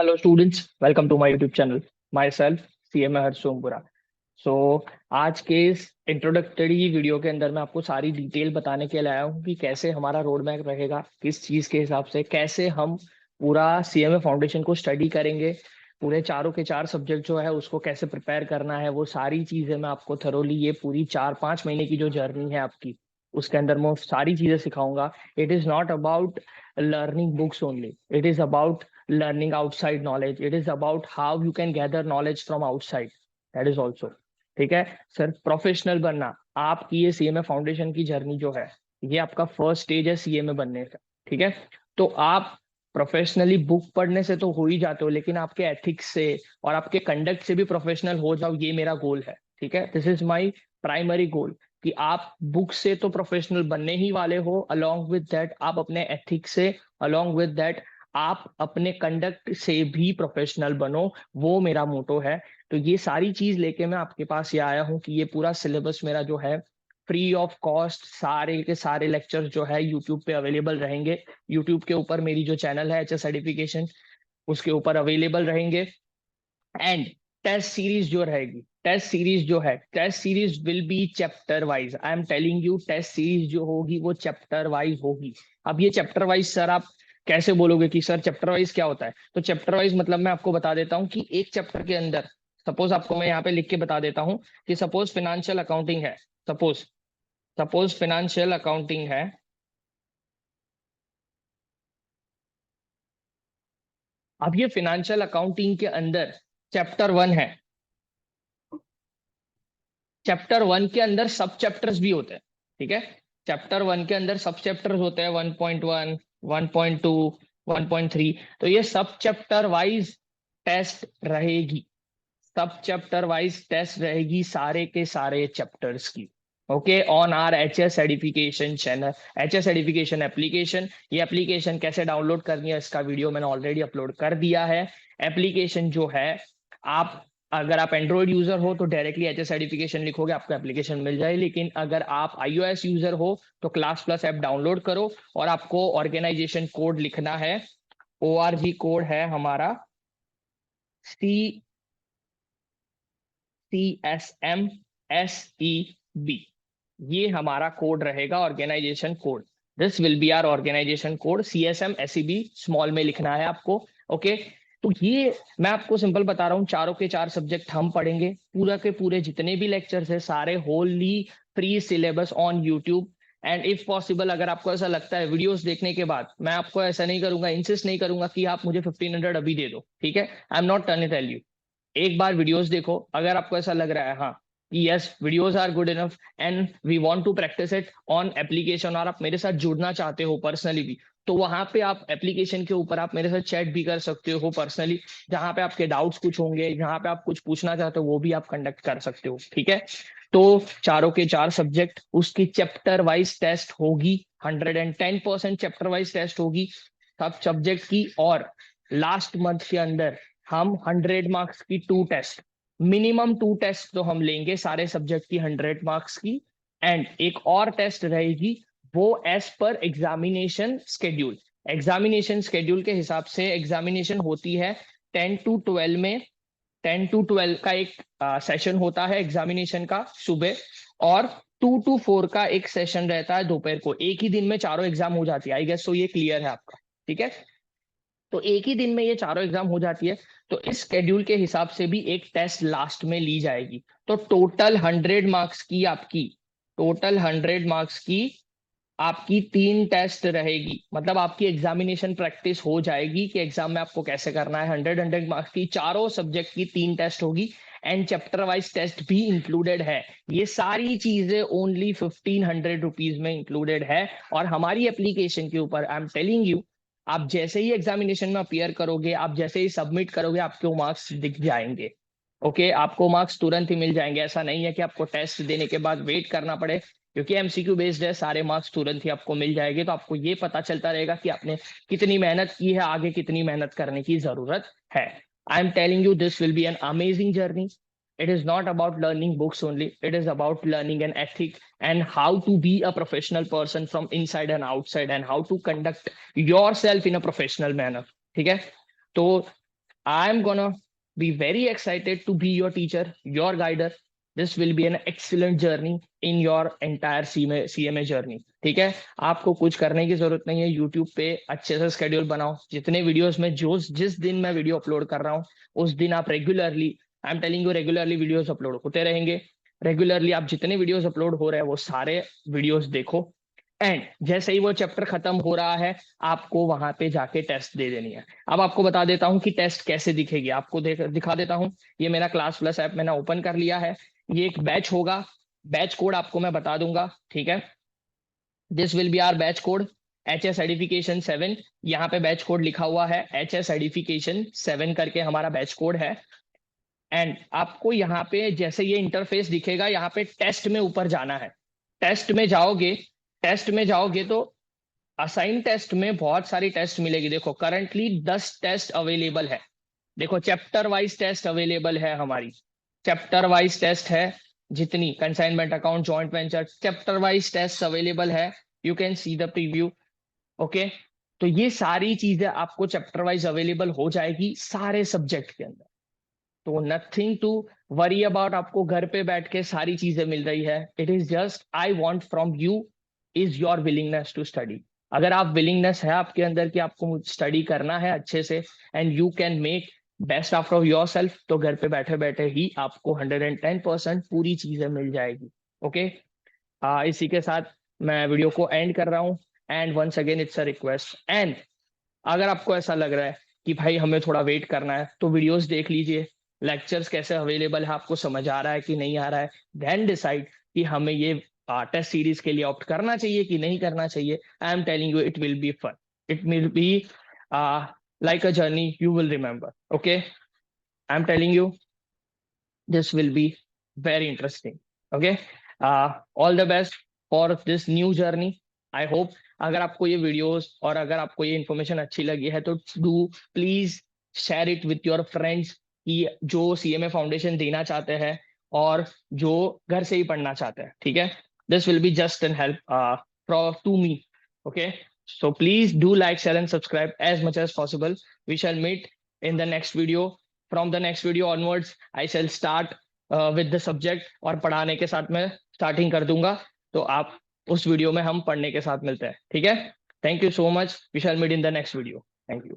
Hello students, welcome to my YouTube channel. Myself CMA Harsh Sompura. So आज के इस introductory video के अंदर मैं आपको सारी डिटेल बताने के लिए आया हूँ कि कैसे हमारा रोड मैप रहेगा, किस चीज़ के हिसाब से कैसे हम पूरा CMA फाउंडेशन को स्टडी करेंगे, पूरे चारों के चार सब्जेक्ट जो है उसको कैसे प्रिपेयर करना है, वो सारी चीज़ें मैं आपको थरोली ये पूरी 4-5 महीने की जो जर्नी है आपकी उसके अंदर मैं सारी चीज़ें सिखाऊंगा। It is not about learning books only. It is about learning outside knowledge. It is about how you can gather knowledge from outside. That is also ठीक है सर। प्रोफेशनल बनना आपकी ये CMA फाउंडेशन की जर्नी जो है ये आपका फर्स्ट स्टेज है CMA बनने का। ठीक है, तो आप प्रोफेशनली बुक पढ़ने से तो हो ही जाते हो, लेकिन आपके एथिक्स से और आपके कंडक्ट से भी प्रोफेशनल हो जाओ, ये मेरा गोल है। ठीक है, this is my primary goal कि आप बुक से तो प्रोफेशनल बनने ही वाले हो, अलोंग विद दैट आप अपने एथिक्स से, अलोंग विद दैट आप अपने कंडक्ट से भी प्रोफेशनल बनो, वो मेरा मोटो है। तो ये सारी चीज लेके मैं आपके पास ये आया हूँ कि ये पूरा सिलेबस मेरा जो है फ्री ऑफ कॉस्ट सारे के सारे लेक्चर्स जो है यूट्यूब पे अवेलेबल रहेंगे। यूट्यूब के ऊपर मेरी जो चैनल है HS सर्टिफिकेशन उसके ऊपर अवेलेबल रहेंगे। एंड टेस्ट सीरीज जो रहेगी, test series will be chapter wise. I am telling you, test series जो होगी वो चैप्टर वाइज होगी। अब ये चैप्टर वाइज सर आप कैसे बोलोगे कि सर चैप्टर वाइज क्या होता है? तो चैप्टर वाइज मतलब मैं आपको बता देता हूँ कि एक चैप्टर के अंदर सपोज आपको मैं यहाँ पे लिख के बता देता हूँ कि सपोज फिनेंशियल अकाउंटिंग है, सपोज सपोज फिनेंशियल अकाउंटिंग है। अब ये फिनेंशियल अकाउंटिंग के अंदर चैप्टर 1 है। चैप्टर 1 के अंदर सब चैप्टर्स भी होते हैं। ठीक है, चैप्टर 1 के अंदर सब चैप्टर्स होते हैं 1.1, 1.2, 1.3। तो ये सब चैप्टर वाइज टेस्ट रहेगी, सब चैप्टर वाइज टेस्ट रहेगी सारे के सारे चैप्टर्स की। Okay, on our HS certification channel, HS certification application. ये एप्लीकेशन कैसे डाउनलोड करनी है इसका वीडियो मैंने ऑलरेडी अपलोड कर दिया है। एप्लीकेशन जो है आप, अगर आप एंड्रॉइड यूजर हो तो डायरेक्टली HS सर्टिफिकेशन लिखोगे आपको एप्लीकेशन मिल जाए, लेकिन अगर आप iOS यूजर हो तो क्लास प्लस ऐप डाउनलोड करो और आपको ऑर्गेनाइजेशन कोड लिखना है। ORG कोड है हमारा CSMSEB, ये हमारा कोड रहेगा organisation code. This will be our organisation code, CSMSEB small में लिखना है आपको। ओके, तो ये मैं आपको सिंपल बता रहा हूँ, चारों के चार सब्जेक्ट हम पढ़ेंगे, पूरा के पूरे जितने भी लेक्चर्स है सारे Holi free syllabus on YouTube. And if possible अगर आपको ऐसा लगता है वीडियोस देखने के बाद, मैं आपको ऐसा नहीं करूंगा, इंसिस्ट नहीं करूंगा कि आप मुझे 1500 अभी दे दो। ठीक है, I am not turn tell you. एक बार वीडियोस देखो, अगर आपको ऐसा लग रहा है हाँ कि yes videos are good enough and we want to practise it on application, और आप मेरे साथ जुड़ना चाहते हो पर्सनली भी, तो वहां पे आप एप्लीकेशन के ऊपर आप मेरे साथ चैट भी कर सकते हो पर्सनली। जहां पे आपके डाउट्स कुछ होंगे, जहां पे आप कुछ पूछना चाहते हो वो भी आप कंडक्ट कर सकते हो। ठीक है, तो चारों के चार सब्जेक्ट उसकी चैप्टर वाइज टेस्ट होगी, 110% चैप्टर वाइज टेस्ट होगी सब सब्जेक्ट की। और लास्ट मंथ के अंदर हम 100 मार्क्स की 2 टेस्ट, मिनिमम 2 टेस्ट तो हम लेंगे सारे सब्जेक्ट की 100 मार्क्स की। एंड एक और टेस्ट रहेगी वो as per examination schedule. Examination schedule के हिसाब से एग्जामिनेशन होती है 10 to 12 में। 10 to 12 का एक सेशन होता है एग्जामिनेशन का सुबह, और 2 to 4 का एक सेशन रहता है दोपहर को। एक ही दिन में चारों एग्जाम हो जाती है, आई गेस। तो ये क्लियर है आपका? ठीक है, तो एक ही दिन में ये चारों एग्जाम हो जाती है। तो इस स्केड्यूल के हिसाब से भी एक टेस्ट लास्ट में ली जाएगी। तो टोटल 100 मार्क्स की आपकी, टोटल 100 मार्क्स की आपकी 3 टेस्ट रहेगी। मतलब आपकी एग्जामिनेशन प्रैक्टिस हो जाएगी कि एग्जाम में आपको कैसे करना है। 100 मार्क्स की चारों सब्जेक्ट की 3 टेस्ट होगी एंड चैप्टर वाइज टेस्ट भी इंक्लूडेड है। ये सारी चीजें ओनली 1500 रुपीज में इंक्लूडेड है। और हमारी एप्लीकेशन के ऊपर आई एम टेलिंग यू, आप जैसे ही एग्जामिनेशन में अपियर करोगे, आप जैसे ही सबमिट करोगे, आपको मार्क्स दिख जाएंगे। ओके, आपको मार्क्स तुरंत ही मिल जाएंगे। ऐसा नहीं है कि आपको टेस्ट देने के बाद वेट करना पड़े, क्योंकि MCQ बेस्ड है, सारे मार्क्स तुरंत ही आपको मिल जाएंगे। तो आपको ये पता चलता रहेगा कि आपने कितनी मेहनत की है, आगे कितनी मेहनत करने की जरूरत है। I am telling you this will B an amazing journey. It is not about learning books only. It is about learning an ethic and how to be a professional person from inside and outside, and how to conduct yourself in a professional manner. ठीक है, तो I am gonna be very excited to be your teacher, your guider. This will be an excellent journey in your entire CMA journey. ठीक है, आपको कुछ करने की जरूरत नहीं है. यूट्यूब पे अच्छे से स्केड्यूल बनाओ. जितने वीडियोस में जो जिस दिन मैं वीडियो अपलोड कर रहा हूँ उस दिन आप regularly, I am telling you, regularly videos upload होते रहेंगे. रेगुलरली आप जितने वीडियोस अपलोड हो रहे हैं वो सारे वीडियोस देखो. एंड जैसे ही वो चैप्टर खत्म हो रहा है आपको वहां पे जाके टेस्ट दे देनी है. अब आपको बता देता हूँ कि टेस्ट कैसे दिखेगी. आपको दिखा देता हूँ. ये मेरा क्लास प्लस ऐप मैंने ओपन कर लिया है. ये एक बैच होगा. बैच कोड आपको मैं बता दूंगा. ठीक है, this will be our batch code HS certification 7. यहाँ पे बैच कोड लिखा हुआ है HS सर्टिफिकेशन 7 करके हमारा बैच कोड है. एंड आपको यहाँ पे जैसे ये इंटरफेस दिखेगा यहाँ पे टेस्ट में ऊपर जाना है. टेस्ट में जाओगे, टेस्ट में जाओगे तो असाइन टेस्ट में बहुत सारी टेस्ट मिलेगी. देखो करंटली 10 टेस्ट अवेलेबल है. देखो चैप्टर वाइज टेस्ट अवेलेबल है हमारी. चैप्टर वाइज टेस्ट है जितनी consignment account joint venture chapter wise test available है. You can see the preview. Okay, तो ये सारी चीजें आपको चैप्टर वाइज अवेलेबल हो जाएगी सारे सब्जेक्ट के अंदर. तो नथिंग टू वरी अबाउट. आपको घर पे बैठ के सारी चीजें मिल रही है. It is just I want from you is your willingness to study. अगर आप विलिंगनेस है आपके अंदर कि आपको स्टडी करना है अच्छे से and you can make best after of your self, तो घर पे बैठे बैठे ही आपको 110% पूरी चीजें मिल जाएगी. ओके, इसी के साथ मैं वीडियो को एंड कर रहा हूँ. And once again it's a request. And अगर आपको ऐसा लग रहा है कि भाई हमें थोड़ा वेट करना है तो वीडियोस देख लीजिए. लेक्चर्स कैसे अवेलेबल है आपको समझ आ रहा है कि नहीं आ रहा है. देन डिसाइड कि हमें ये टेस्ट सीरीज के लिए ऑप्ट करना चाहिए कि नहीं करना चाहिए. I am telling you it will be fun. It will be like a journey you will remember. Okay, I'm telling you this will be very interesting. Okay, all the best for this new journey. I hope अगर आपको ये videos और अगर आपको ये information अच्छी लगी है तो do please share it with your friends कि जो CMA फाउंडेशन देना चाहते हैं और जो घर से ही पढ़ना चाहते हैं. ठीक है, this will be just an help to me. Okay, so please do like, share and subscribe as much as possible. We shall meet in the next video. From the next video onwards I shall start with the subject और पढ़ाने के साथ में starting कर दूंगा. तो आप उस वीडियो में हम पढ़ने के साथ मिलते हैं. ठीक है, thank you so much. We shall meet in the next video. Thank you.